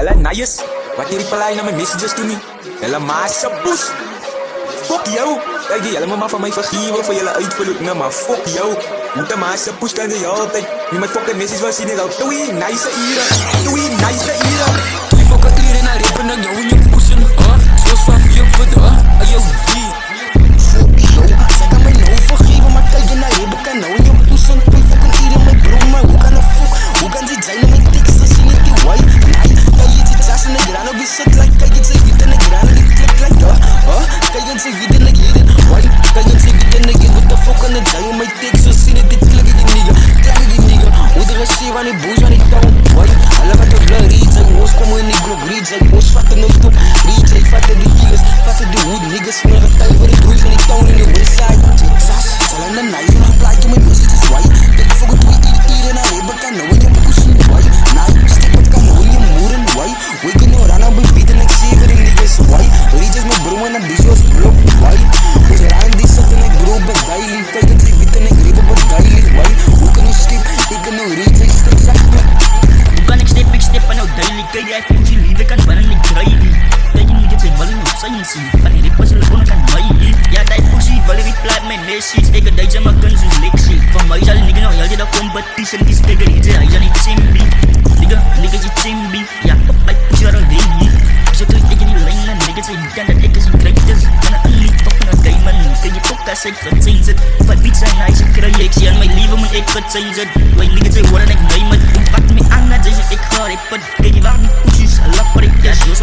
Hulle nice. Wat jy reply na my messages toe nie. Hulle massa poes. Fuck jou. Kijk jy, hulle moet maar van my vergewe vir julle uitverloop, nee, maar fuck jou. Moet een massa poes kan jy altyd. Nie my fucking message wil sien, is al 2 nice ure. 2 nice ure. Die fucking ure na rippen en jou in jou poesen, Zoals van 4 putten, Ayo, die fuck jou. Sy kan my nou vergewe, maar kijk jy na rippen kan nou in jou poesen. 2 fucking ure my bro, maar hoe kan een fuck? Hoe kan die zijn in my tekst, as jy nie die waai? Nee, kijk jy die jas en ek raan op die sit, like, kijk jy sy wiet en ek raan op die klik, like, kijk jy sy wiet en ek heet het, waai? Kijk jy sy wiet en ek heet, what the fuck, en ek zijn in my tekst, so sien het, dit klik ek die nigga, hoe de receive aan die boos aan die touw, waai? Hulle wat op blur read, sy moos kom in die groep, read, sy moos vat en ons top, read, sy vat die killers, vat die hoed, niggas, smil getuig vir die broers van die town in die westside, sas, sal in die night, en geplaai to my messages, waai? Dit fucking 2 ure na rebe kan nou in jou poesie, waai? Nee, step het kan nou in jou moeren, waai? We kan nou ran op die beat en ek sê vir die niggas, waai? Read is my bro en een busy als blok, waai? Ons raan die sit en ek bro op daily, kijk het sy wiet en ek reep op daily, waai? Hoe kan jy skip, ek kan nou read, sy step sak, hoe kan ek step en nou daily, kijk jy poesie liefde kan baran ek draai, kijk jy nie dit sy wil in jou science, van die rippers hulle kon ek aan my, ja die poesie wil reply my message, ek het duidje my guns soos leksie, van my sal nigga nou heel jy dat competition, die speaker die hy sal nie chimbi, nigga jy chimbi, ja, op my poesie waar al die, so toe ek in die lijn en nigga sy weekend dat ek is die greatest, van een unlie top en een diamond, kan jy ook as ek getsijn zit, op het beat sy nice en kry ek sê aan my liewe moet ek getsijn zit, wij nigga sy hoor en ek neem het, wat my aan dat sy ek ga repet, kan jy waar die poesies, hulle par ek, ja, so